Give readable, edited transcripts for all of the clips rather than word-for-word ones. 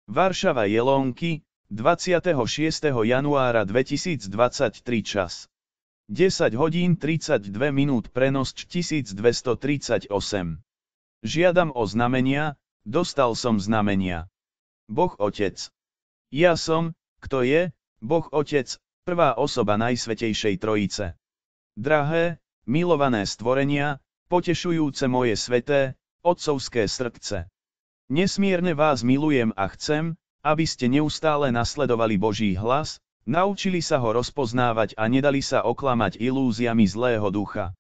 Varšava Jelónky, 26. januára 2023 čas. 10 hodín 32 minút prenos 1238. Žiadam o znamenia, dostal som znamenia. Boh Otec. Ja som, kto je, Boh Otec, prvá osoba Najsvätejšej Trojice. Drahé, milované stvorenia, potešujúce moje sveté, otcovské srdce. Nesmierne vás milujem a chcem, aby ste neustále nasledovali Boží hlas, naučili sa ho rozpoznávať a nedali sa oklamať ilúziami zlého ducha.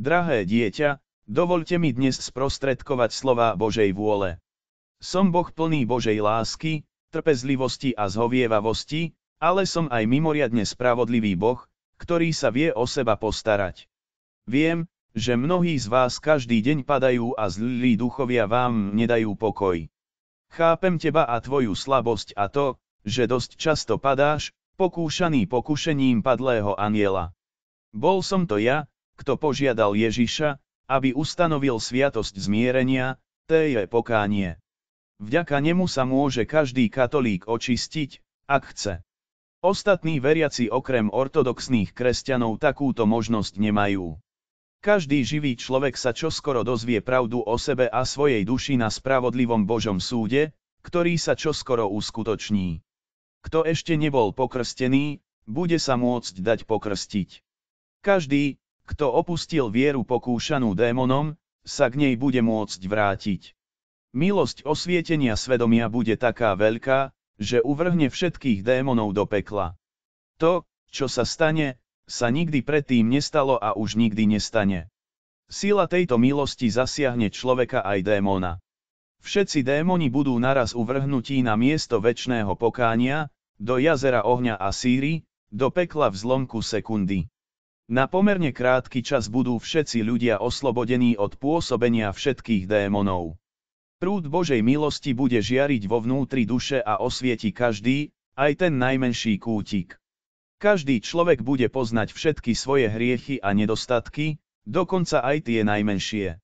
Drahé dieťa, dovoľte mi dnes sprostredkovať slová Božej vôle. Som Boh plný Božej lásky, trpezlivosti a zhovievavosti, ale som aj mimoriadne spravodlivý Boh, ktorý sa vie o seba postarať. Viem, že mnohí z vás každý deň padajú a zlí duchovia vám nedajú pokoj. Chápem teba a tvoju slabosť a to, že dosť často padáš, pokúšaný pokušením padlého anjela. Bol som to ja, kto požiadal Ježiša, aby ustanovil sviatosť zmierenia, to je pokánie. Vďaka nemu sa môže každý katolík očistiť, ak chce. Ostatní veriaci okrem ortodoxných kresťanov takúto možnosť nemajú. Každý živý človek sa čoskoro dozvie pravdu o sebe a svojej duši na spravodlivom Božom súde, ktorý sa čoskoro uskutoční. Kto ešte nebol pokrstený, bude sa môcť dať pokrstiť. Každý, kto opustil vieru pokúšanú démonom, sa k nej bude môcť vrátiť. Milosť osvietenia svedomia bude taká veľká, že uvrhne všetkých démonov do pekla. To, čo sa stane, sa nikdy predtým nestalo a už nikdy nestane. Sila tejto milosti zasiahne človeka aj démona. Všetci démoni budú naraz uvrhnutí na miesto večného pokánia, do jazera ohňa a síry, do pekla v zlomku sekundy. Na pomerne krátky čas budú všetci ľudia oslobodení od pôsobenia všetkých démonov. Prúd Božej milosti bude žiariť vo vnútri duše a osvieti každý, aj ten najmenší kútik. Každý človek bude poznať všetky svoje hriechy a nedostatky, dokonca aj tie najmenšie.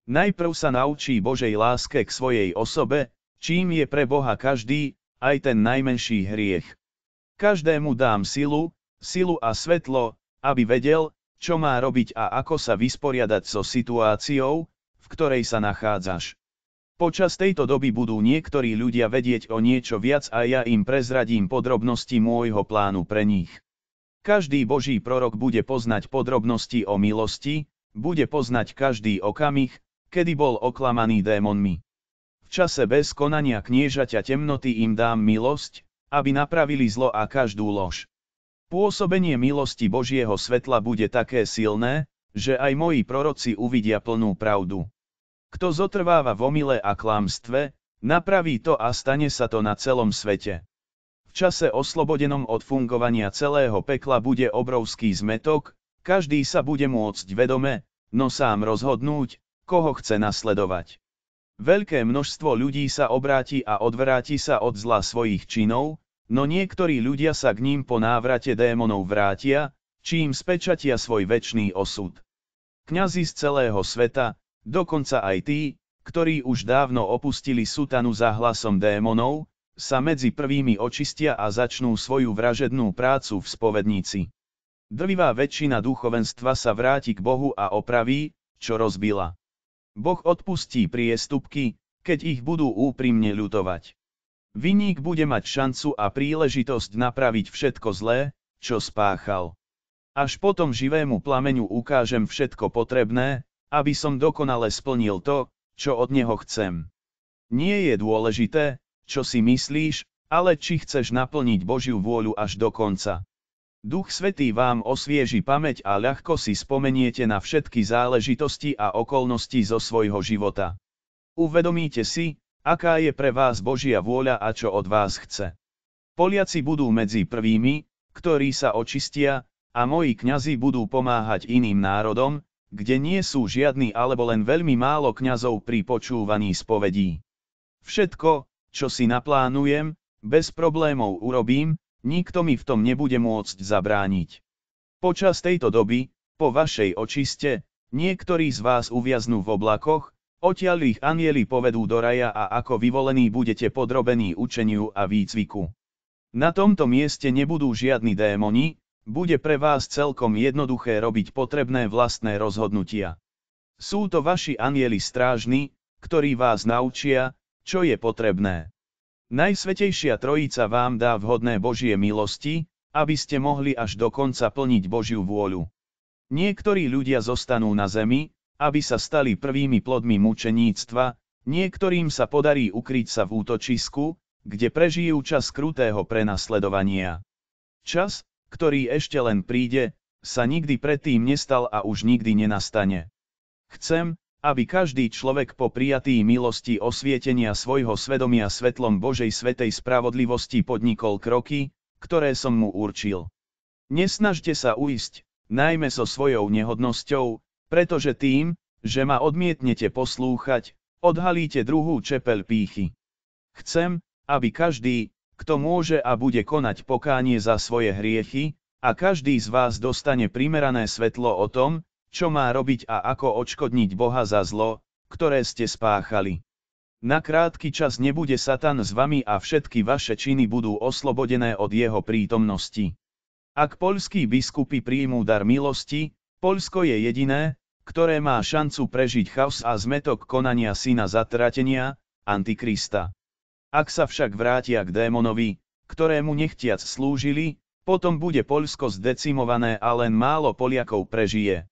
Najprv sa naučí Božej láske k svojej osobe, čím je pre Boha každý, aj ten najmenší hriech. Každému dám silu a svetlo, aby vedel, čo má robiť a ako sa vysporiadať so situáciou, v ktorej sa nachádzaš. Počas tejto doby budú niektorí ľudia vedieť o niečo viac a ja im prezradím podrobnosti môjho plánu pre nich. Každý Boží prorok bude poznať podrobnosti o milosti, bude poznať každý okamih, kedy bol oklamaný démonmi. V čase bez konania kniežaťa temnoty im dám milosť, aby napravili zlo a každú lož. Pôsobenie milosti Božieho svetla bude také silné, že aj moji proroci uvidia plnú pravdu. Kto zotrváva v omyle a klamstve, napraví to a stane sa to na celom svete. V čase oslobodenom od fungovania celého pekla bude obrovský zmätok, každý sa bude môcť vedome, no sám rozhodnúť, koho chce nasledovať. Veľké množstvo ľudí sa obráti a odvráti sa od zla svojich činov, no niektorí ľudia sa k ním po návrate démonov vrátia, čím spečatia svoj večný osud. Kňazi z celého sveta, dokonca aj tí, ktorí už dávno opustili sutanu za hlasom démonov, sa medzi prvými očistia a začnú svoju vražednú prácu v spovednici. Drvivá väčšina duchovenstva sa vráti k Bohu a opraví, čo rozbila. Boh odpustí priestupky, keď ich budú úprimne ľutovať. Vinník bude mať šancu a príležitosť napraviť všetko zlé, čo spáchal. Až potom živému plameňu ukážem všetko potrebné, aby som dokonale splnil to, čo od neho chcem. Nie je dôležité, čo si myslíš, ale či chceš naplniť Božiu vôľu až do konca. Duch Svätý vám osvieži pamäť a ľahko si spomeniete na všetky záležitosti a okolnosti zo svojho života. Uvedomíte si, aká je pre vás Božia vôľa a čo od vás chce. Poliaci budú medzi prvými, ktorí sa očistia, a moji kňazi budú pomáhať iným národom, kde nie sú žiadni alebo len veľmi málo kňazov pri počúvaní spovedí. Všetko, čo si naplánujem, bez problémov urobím, nikto mi v tom nebude môcť zabrániť. Počas tejto doby, po vašej očiste, niektorí z vás uviaznú v oblakoch, Odtiaľ ich anjeli povedú do raja a ako vyvolení budete podrobení učeniu a výcviku. Na tomto mieste nebudú žiadni démoni, bude pre vás celkom jednoduché robiť potrebné vlastné rozhodnutia. Sú to vaši anjeli strážni, ktorí vás naučia, čo je potrebné. Najsvätejšia Trojica vám dá vhodné Božie milosti, aby ste mohli až do konca plniť Božiu vôľu. Niektorí ľudia zostanú na zemi, aby sa stali prvými plodmi mučeníctva, niektorým sa podarí ukryť sa v útočisku, kde prežijú čas krutého prenasledovania. Čas, ktorý ešte len príde, sa nikdy predtým nestal a už nikdy nenastane. Chcem, aby každý človek po prijatí milosti osvietenia svojho svedomia svetlom Božej svätej spravodlivosti podnikol kroky, ktoré som mu určil. Nesnažte sa uísť, najmä so svojou nehodnosťou, pretože tým, že ma odmietnete poslúchať, odhalíte druhú čepeľ pýchy. Chcem, aby každý, kto môže a bude konať pokánie za svoje hriechy, a každý z vás dostane primerané svetlo o tom, čo má robiť a ako odškodniť Boha za zlo, ktoré ste spáchali. Na krátky čas nebude Satan s vami a všetky vaše činy budú oslobodené od jeho prítomnosti. Ak poľskí biskupy príjmú dar milosti, Poľsko je jediné, ktoré má šancu prežiť chaos a zmätok konania syna zatratenia, Antikrista. Ak sa však vrátia k démonovi, ktorému nechtiac slúžili, potom bude Poľsko zdecimované a len málo Poliakov prežije.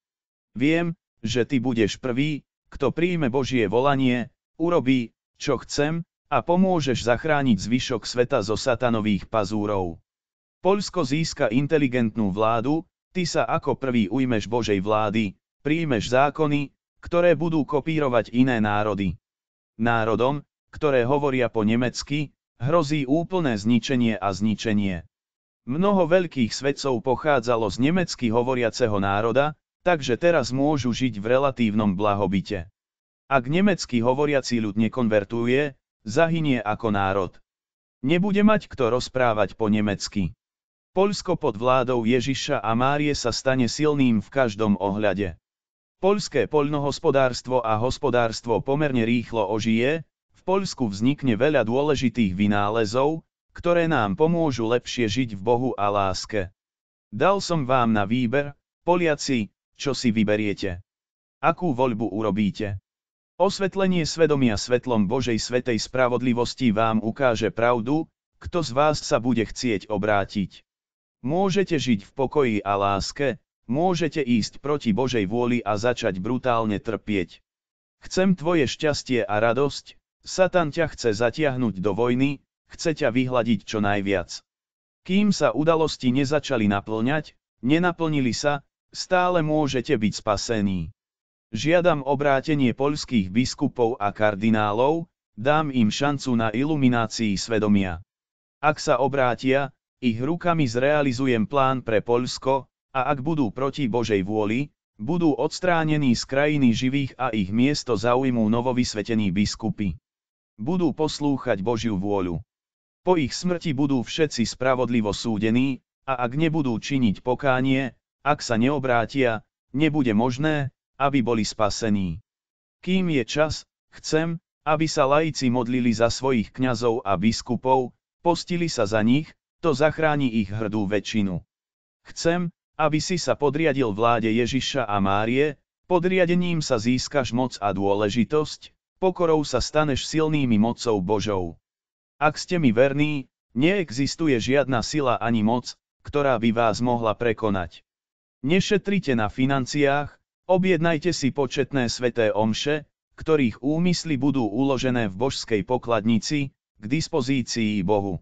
Viem, že ty budeš prvý, kto príjme Božie volanie, urobí, čo chcem, a pomôžeš zachrániť zvyšok sveta zo satanových pazúrov. Poľsko získa inteligentnú vládu, ty sa ako prvý ujmeš Božej vlády, príjmeš zákony, ktoré budú kopírovať iné národy. Národom, ktoré hovoria po nemecky, hrozí úplné zničenie a zničenie. Mnoho veľkých svetcov pochádzalo z nemecky hovoriaceho národa, takže teraz môžu žiť v relatívnom blahobite. Ak nemecky hovoriaci ľud nekonvertuje, zahynie ako národ. Nebude mať kto rozprávať po nemecky. Poľsko pod vládou Ježiša a Márie sa stane silným v každom ohľade. Poľské poľnohospodárstvo a hospodárstvo pomerne rýchlo ožije, v Poľsku vznikne veľa dôležitých vynálezov, ktoré nám pomôžu lepšie žiť v Bohu a láske. Dal som vám na výber, Poliaci, čo si vyberiete. Akú voľbu urobíte? Osvetlenie svedomia svetlom Božej svätej spravodlivosti vám ukáže pravdu, kto z vás sa bude chcieť obrátiť. Môžete žiť v pokoji a láske, môžete ísť proti Božej vôli a začať brutálne trpieť. Chcem tvoje šťastie a radosť, Satan ťa chce zatiahnuť do vojny, chce ťa vyhladiť čo najviac. Kým sa udalosti nezačali naplňať, nenaplnili sa, stále môžete byť spasení. Žiadam obrátenie poľských biskupov a kardinálov, dám im šancu na iluminácii svedomia. Ak sa obrátia, ich rukami zrealizujem plán pre Poľsko, a ak budú proti Božej vôli, budú odstránení z krajiny živých a ich miesto zaujmú novovysvetení biskupy. Budú poslúchať Božiu vôľu. Po ich smrti budú všetci spravodlivo súdení, a ak nebudú činiť pokánie, ak sa neobrátia, nebude možné, aby boli spasení. Kým je čas, chcem, aby sa laici modlili za svojich kňazov a biskupov, postili sa za nich, to zachráni ich hrdú väčšinu. Chcem, aby si sa podriadil vláde Ježiša a Márie, podriadením sa získaš moc a dôležitosť, pokorou sa staneš silnými mocou Božou. Ak ste mi verní, neexistuje žiadna sila ani moc, ktorá by vás mohla prekonať. Nešetrite na financiách, objednajte si početné sväté omše, ktorých úmysly budú uložené v božskej pokladnici, k dispozícii Bohu.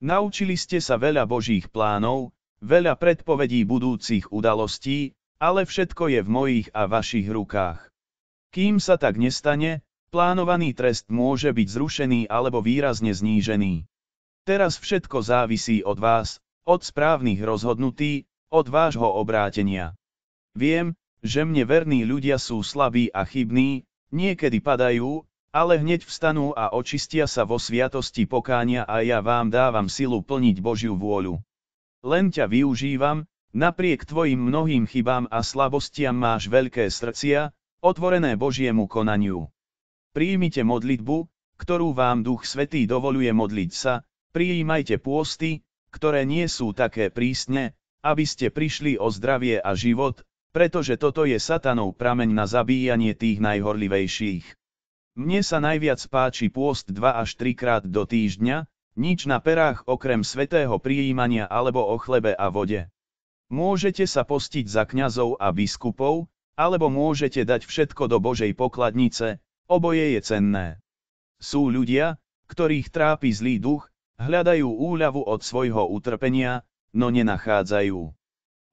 Naučili ste sa veľa Božích plánov, veľa predpovedí budúcich udalostí, ale všetko je v mojich a vašich rukách. Kým sa tak nestane, plánovaný trest môže byť zrušený alebo výrazne znížený. Teraz všetko závisí od vás, od správnych rozhodnutí, od vášho obrátenia. Viem, že mne verní ľudia sú slabí a chybní, niekedy padajú, ale hneď vstanú a očistia sa vo sviatosti pokánia a ja vám dávam silu plniť Božiu vôľu. Len ťa využívam, napriek tvojim mnohým chybám a slabostiam máš veľké srdcia, otvorené Božiemu konaniu. prijímite modlitbu, ktorú vám Duch Svätý dovoluje modliť sa, prijímajte pôsty, ktoré nie sú také prísne, aby ste prišli o zdravie a život, pretože toto je satanov prameň na zabíjanie tých najhorlivejších. Mne sa najviac páči pôst 2 až 3 krát do týždňa, nič na perách okrem svätého prijímania alebo o chlebe a vode. Môžete sa postiť za kňazov a biskupov, alebo môžete dať všetko do Božej pokladnice, oboje je cenné. Sú ľudia, ktorých trápi zlý duch, hľadajú úľavu od svojho utrpenia, no nenachádzajú.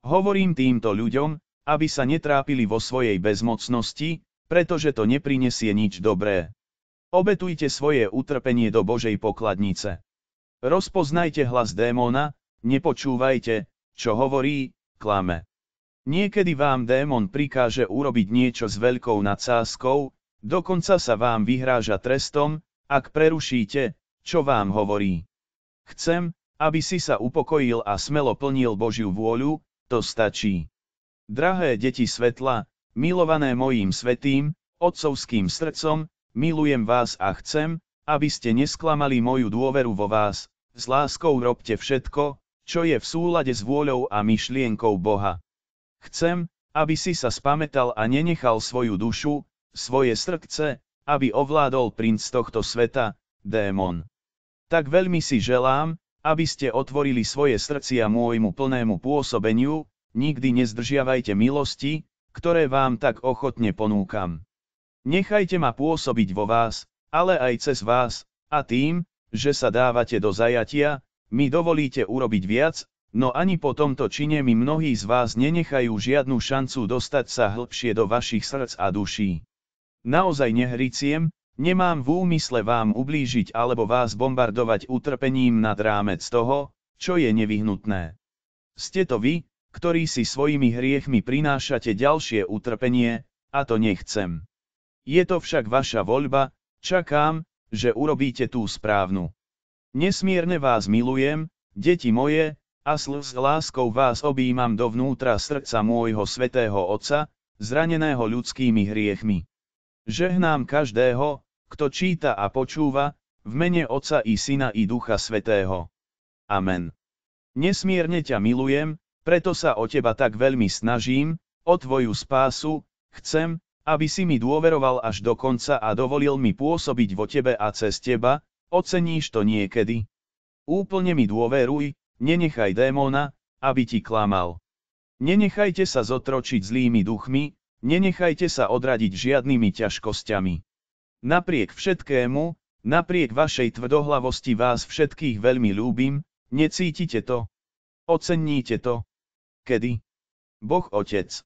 Hovorím týmto ľuďom, aby sa netrápili vo svojej bezmocnosti, pretože to neprinesie nič dobré. Obetujte svoje utrpenie do Božej pokladnice. Rozpoznajte hlas démona, nepočúvajte, čo hovorí, klame. Niekedy vám démon prikáže urobiť niečo s veľkou nadsázkou, dokonca sa vám vyhráža trestom, ak prerušíte, čo vám hovorí. Chcem, aby si sa upokojil a smelo plnil Božiu vôľu, to stačí. Drahé deti svetla, milované mojím svätým, otcovským srdcom, milujem vás a chcem, aby ste nesklamali moju dôveru vo vás, s láskou robte všetko, čo je v súlade s vôľou a myšlienkou Boha. Chcem, aby si sa spamätal a nenechal svoju dušu, svoje srdce, aby ovládol princ tohto sveta, démon. Tak veľmi si želám, aby ste otvorili svoje srdcia môjmu plnému pôsobeniu, nikdy nezdržiavajte milosti, ktoré vám tak ochotne ponúkam. Nechajte ma pôsobiť vo vás, ale aj cez vás, a tým, že sa dávate do zajatia, mi dovolíte urobiť viac, no ani po tomto čine mi mnohí z vás nenechajú žiadnu šancu dostať sa hlbšie do vašich srdc a duší. Naozaj nehriciem, nemám v úmysle vám ublížiť alebo vás bombardovať utrpením nad rámec toho, čo je nevyhnutné. Ste to vy, ktorí si svojimi hriechmi prinášate ďalšie utrpenie, a to nechcem. Je to však vaša voľba, čakám, že urobíte tú správnu. Nesmierne vás milujem, deti moje, a s láskou vás objímam dovnútra srdca môjho svätého Otca, zraneného ľudskými hriechmi. Žehnám každého, kto číta a počúva, v mene Otca i Syna i Ducha Svätého. Amen. Nesmierne ťa milujem, preto sa o teba tak veľmi snažím, o tvoju spásu, chcem, aby si mi dôveroval až do konca a dovolil mi pôsobiť vo tebe a cez teba, oceníš to niekedy. Úplne mi dôveruj, nenechaj démona, aby ti klamal. Nenechajte sa zotročiť zlými duchmi, nenechajte sa odradiť žiadnymi ťažkosťami. Napriek všetkému, napriek vašej tvrdohlavosti vás všetkých veľmi ľúbim, necítite to? Oceníte to? Kedy? Boh Otec.